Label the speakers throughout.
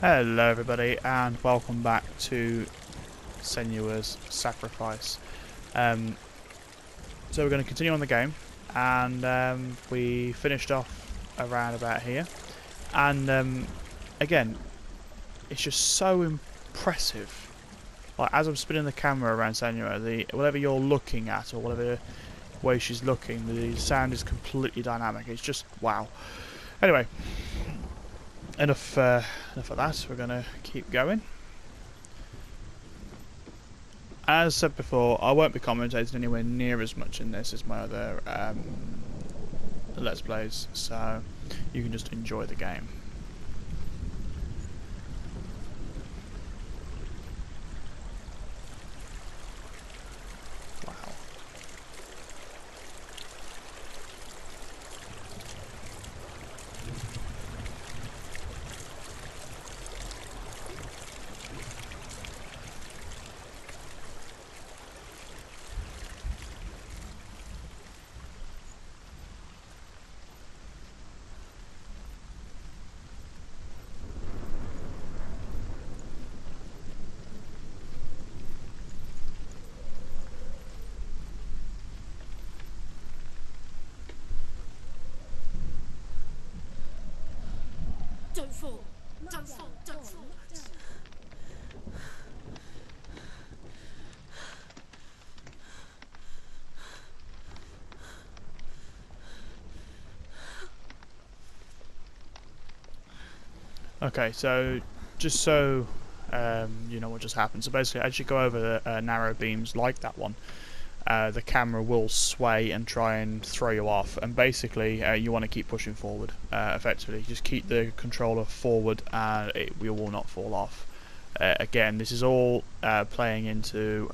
Speaker 1: Hello everybody and welcome back to Senua's Sacrifice. So we're going to continue on the game, and we finished off around about here, and again it's just so impressive. Like, as I'm spinning the camera around Senua, whatever you're looking at or whatever way she's looking, the sound is completely dynamic. It's just wow. Anyway, enough of that. We're going to keep going. As said before, I won't be commentating anywhere near as much in this as my other Let's Plays, so you can just enjoy the game. Wow.
Speaker 2: Don't fall! Don't fall! Don't fall!
Speaker 1: Okay, so just so you know what just happened. So basically, as you go over the narrow beams like that one, the camera will sway and try and throw you off. And basically, you want to keep pushing forward. Effectively, just keep the controller forward, and we will not fall off. Again, this is all playing into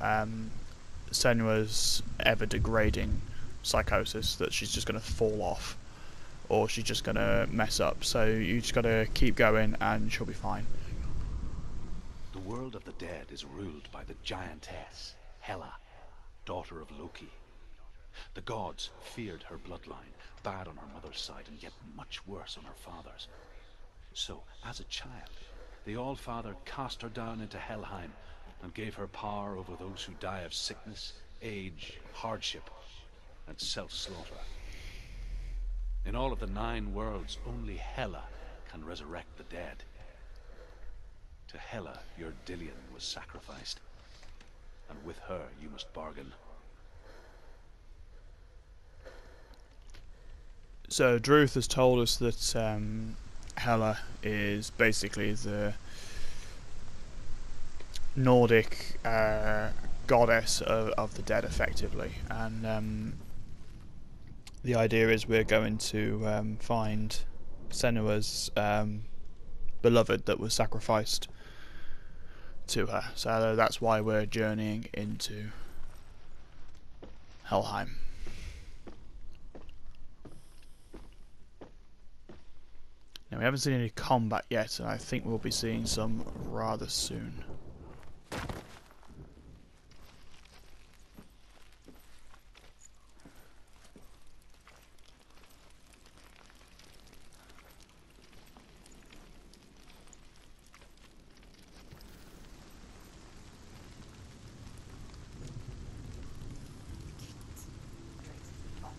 Speaker 1: Senua's ever-degrading psychosis that she's just going to fall off, or she's just going to mess up. So you just got to keep going and she'll be fine.
Speaker 3: The world of the dead is ruled by the giantess, Hela, daughter of Loki. The gods feared her bloodline, bad on her mother's side and yet much worse on her father's. So, as a child, the All-Father cast her down into Helheim and gave her power over those who die of sickness, age, hardship, and self-slaughter. In all of the 9 worlds, only Hela can resurrect the dead. To Hela, your Dillion was sacrificed, and with her you must bargain.
Speaker 1: So Druth has told us that Hela is basically the Nordic goddess of the dead, effectively, and the idea is we're going to find Senua's beloved that was sacrificed to her. So that's why we're journeying into Helheim. Now, we haven't seen any combat yet, and I think we'll be seeing some rather soon.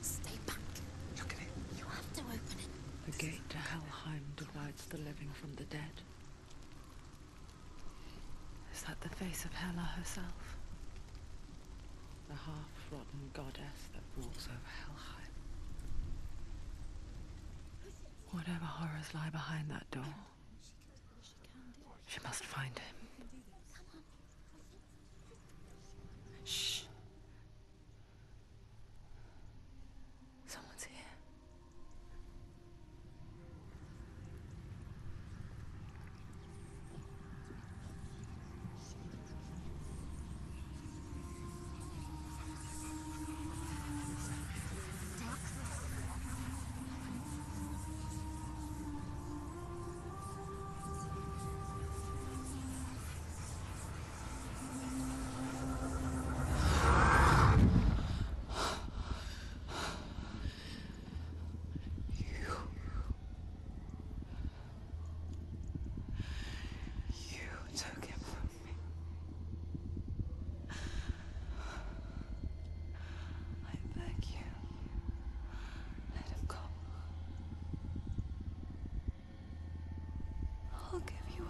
Speaker 2: Stay back. Look at it. You have to open it.
Speaker 4: The gate to Helheim divides the living from the dead. Is that the face of Hela herself? The half-rotten goddess that rules over Helheim. Whatever horrors lie behind that door, she must find him. Shh. Someone's here.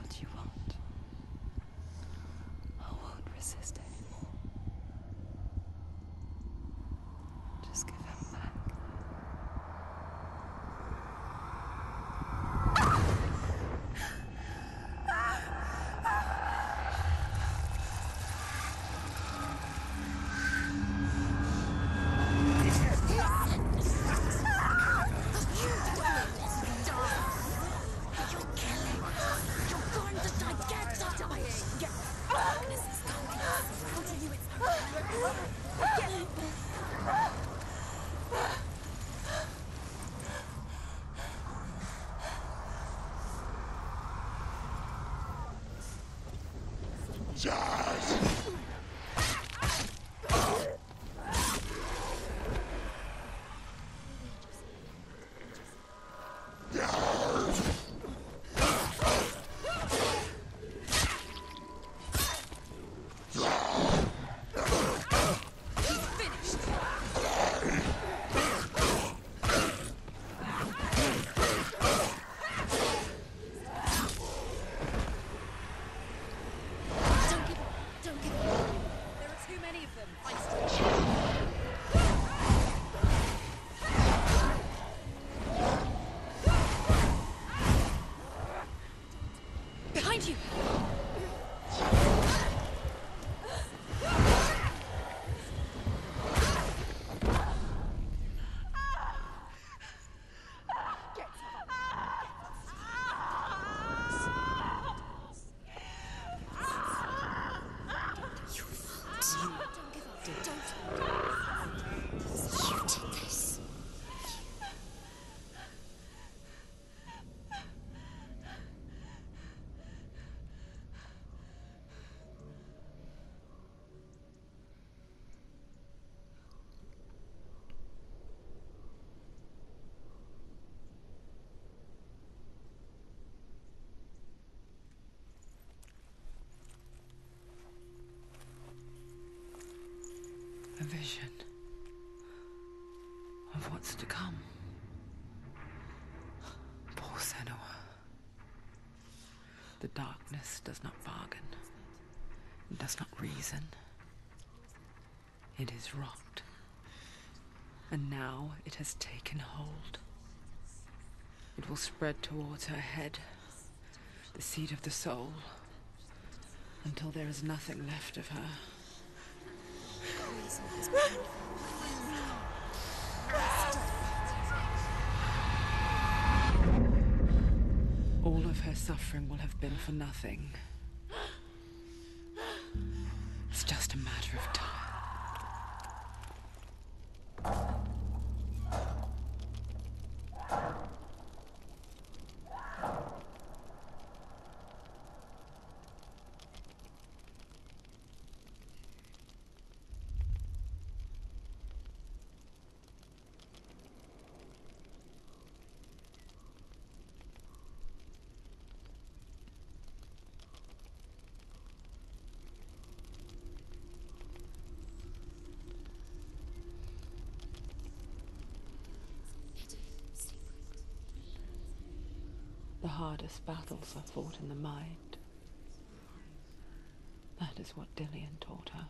Speaker 4: what you want. I won't resist anymore. Just give him back.
Speaker 2: Behind you!
Speaker 4: A vision of what's to come. Poor Senua. The darkness does not bargain. It does not reason. It is rot. And now it has taken hold. It will spread towards her head, the seat of the soul, until there is nothing left of her. All of her suffering will have been for nothing. It's just a matter of time. The hardest battles are fought in the mind. That is what Dillian taught her.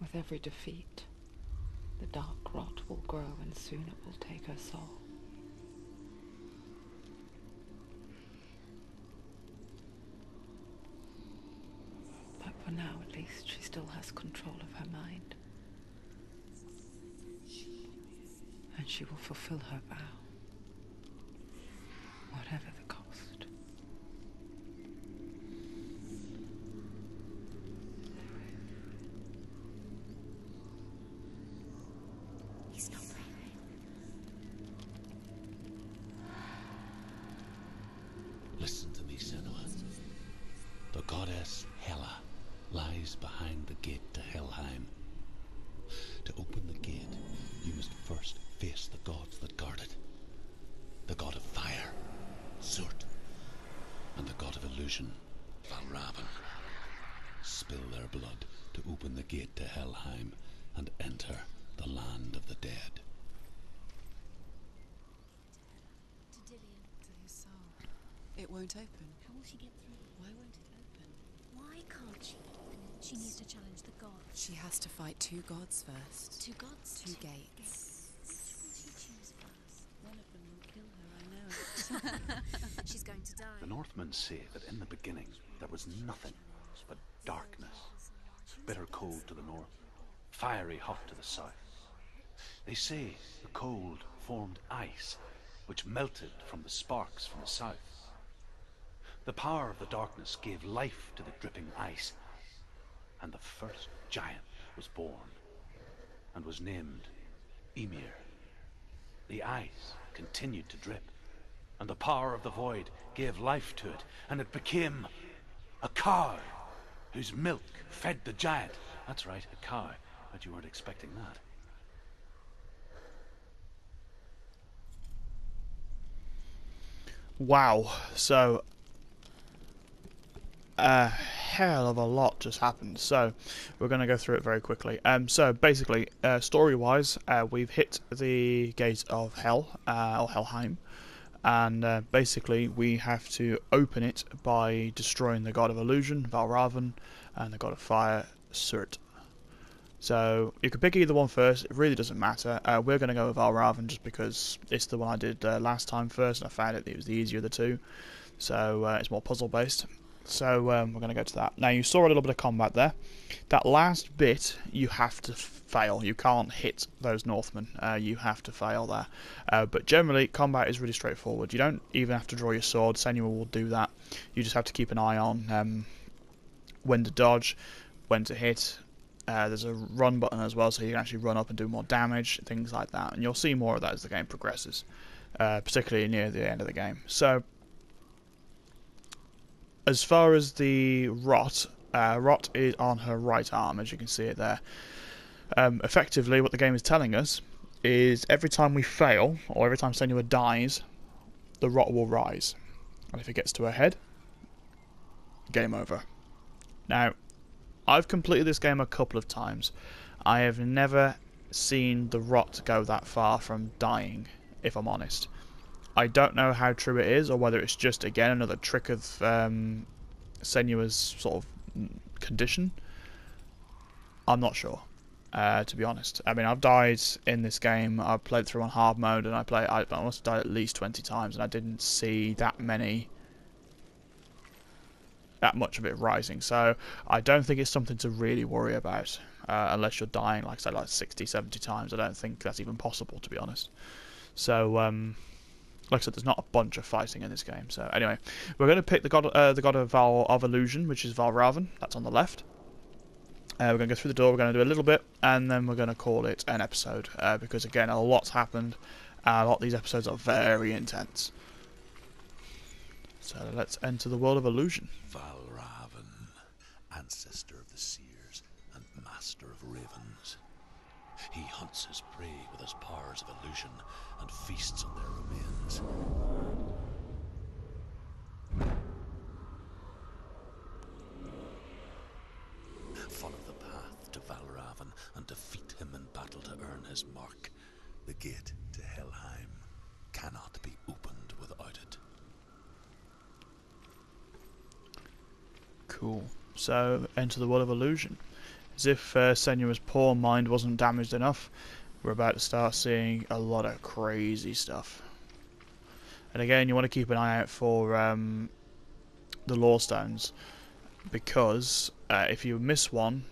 Speaker 4: With every defeat, the dark rot will grow and soon it will take her soul. But for now, at least, she still has control of her mind. And she will fulfill her vow. Whatever the cost.
Speaker 2: He's not breathing.
Speaker 3: Listen to me, Senua. The goddess Hela lies behind the gate to Helheim. To open the gate, you must first face the gods that guard it. The god of fire, Surt, and the god of illusion, Valravan. Spill their blood to open the gate to Helheim and enter the land of the dead.
Speaker 2: To Dillian. To his soul.
Speaker 5: won't open.
Speaker 2: How will she get through?
Speaker 5: Why won't it open?
Speaker 2: Why can't she open it? She needs to challenge the gods.
Speaker 5: She has to fight 2 gods first.
Speaker 2: 2 gods?
Speaker 5: 2 gates.
Speaker 2: Which will she choose first?
Speaker 5: One of them will kill her, I know.
Speaker 2: She's going to die.
Speaker 3: The Northmen say that in the beginning there was nothing but darkness. Bitter cold to the north, fiery hot to the south. They say the cold formed ice, which melted from the sparks from the south. The power of the darkness gave life to the dripping ice, and the first giant was born, and was named Ymir. The ice continued to drip, and the power of the void gave life to it, and it became a cow, whose milk fed the giant. That's right, a cow. But you weren't expecting that.
Speaker 1: Wow, so a hell of a lot just happened. So we're going to go through it very quickly. So basically, story-wise, we've hit the gate of Hell, or Helheim, and basically we have to open it by destroying the god of illusion, Valravan, and the god of fire, Surt. So you could pick either one first, it really doesn't matter. We're going to go with Valravan just because it's the one I did last time first, and I found it was the easier of the two. So it's more puzzle based. So we're going to go to that. Now you saw a little bit of combat there. That last bit you have to fail. You can't hit those Northmen. You have to fail there. But generally combat is really straightforward. You don't even have to draw your sword. Senua will do that. You just have to keep an eye on when to dodge, when to hit. There's a run button as well, so you can actually run up and do more damage, things like that. And you'll see more of that as the game progresses, particularly near the end of the game. So, as far as the Rot, Rot is on her right arm, as you can see it there. Effectively, what the game is telling us is every time we fail, or every time Senua dies, the Rot will rise. And if it gets to her head, game over. Now, I've completed this game a couple of times. I have never seen the Rot go that far from dying, if I'm honest. I don't know how true it is, or whether it's just, again, another trick of Senua's sort of condition. I'm not sure, to be honest. I mean, I've died in this game. I've played through on hard mode, and I must have died at least 20 times, and I didn't see that much of it rising. So I don't think it's something to really worry about, unless you're dying, like I said, like 60, 70 times. I don't think that's even possible, to be honest. So, like I said, there's not a bunch of fighting in this game. So anyway, we're going to pick the god of illusion, which is Valravan. That's on the left. We're going to go through the door. We're going to do a little bit, and then we're going to call it an episode, because again, a lot's happened. A lot of these episodes are very intense. So let's enter the world of illusion.
Speaker 3: Valravan, ancestor of the seers and master of ravens. He hunts his prey with his powers of illusion and feasts on their remains. Follow the path to Valravan and defeat him in battle to earn his mark. The gate to Helheim cannot be opened without it.
Speaker 1: Cool. So, enter the world of illusion. As if Senua's poor mind wasn't damaged enough, we're about to start seeing a lot of crazy stuff. And again, you want to keep an eye out for the lore stones, because if you miss one,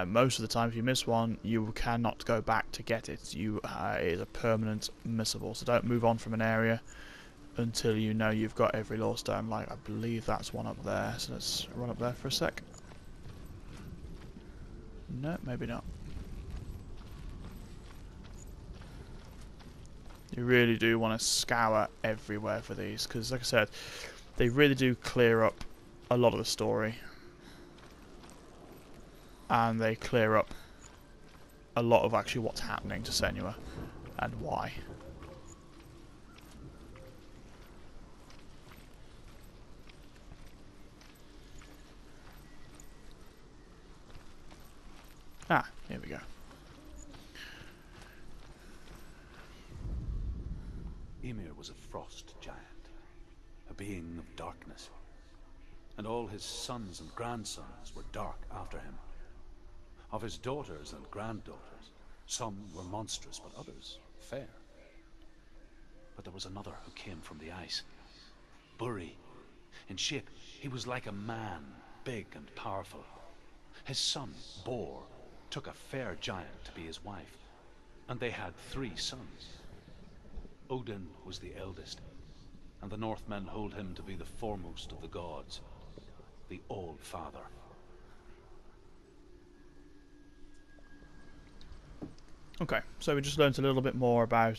Speaker 1: most of the time if you miss one, you cannot go back to get it. It is a permanent missable, so don't move on from an area until you know you've got every lore stone. Like, I believe that's one up there, so let's run up there for a sec. No, maybe not. You really do want to scour everywhere for these, because like I said, they really do clear up a lot of the story, and they clear up a lot of actually what's happening to Senua and why. Ah, here we go.
Speaker 3: Ymir was a frost giant. a being of darkness. And all his sons and grandsons were dark after him. Of his daughters and granddaughters, some were monstrous, but others fair. But there was another who came from the ice. Buri. In shape, he was like a man, big and powerful. His son, Bor, took a fair giant to be his wife, and they had 3 sons. Odin was the eldest, and the Northmen hold him to be the foremost of the gods, the All-Father.
Speaker 1: Okay, so we just learned a little bit more about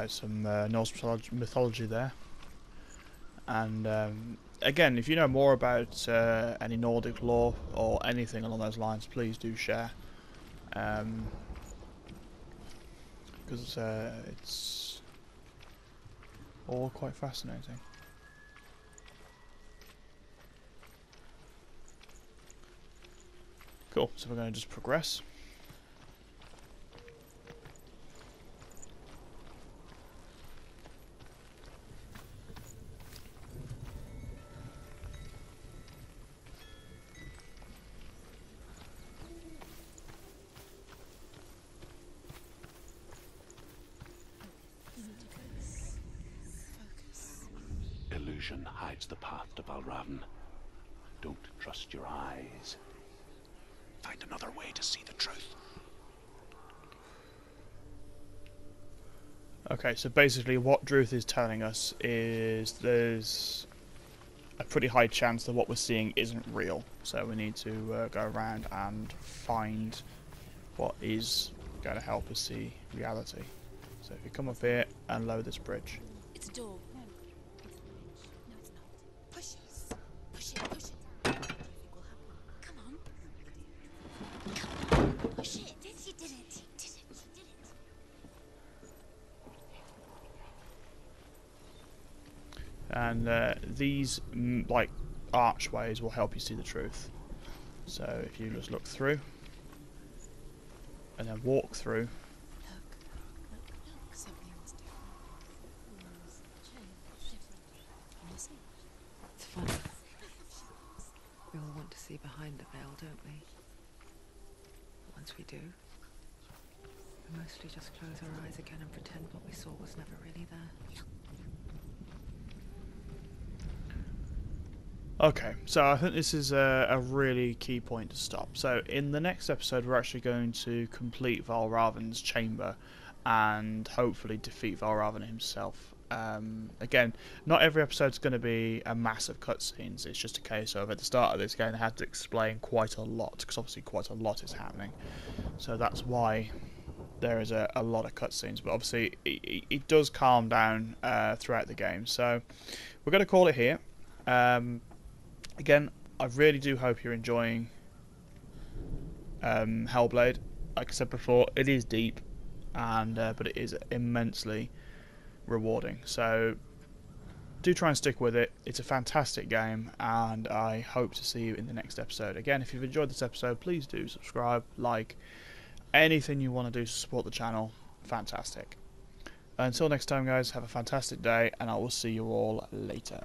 Speaker 1: some Norse mythology there. And again, if you know more about any Nordic lore or anything along those lines, please do share. Because it's all quite fascinating. Cool, so we're going to just progress.
Speaker 3: Illusion hides the path to Valravn. Don't trust your eyes. Find another way to see the truth.
Speaker 1: Okay, so basically what Druth is telling us is there's a pretty high chance that what we're seeing isn't real. So we need to go around and find what is going to help us see reality. So if you come up here and lower this bridge.
Speaker 2: It's a door. No, it's not. Push it. Push it. Push it. What do you think will happen? Come on. Push it. You did it. You did it. You did it.
Speaker 1: And these like archways will help you see the truth. So if you just look through and then walk through.
Speaker 5: Look. Something's different. Can you see?
Speaker 4: It's funny. We all want to see behind the veil, don't we? But once we do, we mostly just close our eyes again and pretend what we saw was never really there.
Speaker 1: Okay, so I think this is a really key point to stop. So in the next episode we're actually going to complete Valravn's chamber and hopefully defeat Valravn himself. Again, not every episode's going to be a massive cutscenes. It's just a case of at the start of this game I had to explain quite a lot, because obviously quite a lot is happening. So that's why there is a lot of cutscenes, but obviously it does calm down throughout the game. So we're going to call it here. Again, I really do hope you're enjoying Hellblade. Like I said before, it is deep, and but it is immensely rewarding. So do try and stick with it. It's a fantastic game, and I hope to see you in the next episode. Again, if you've enjoyed this episode, please do subscribe, like, anything you want to do to support the channel. Fantastic. Until next time, guys, have a fantastic day, and I will see you all later.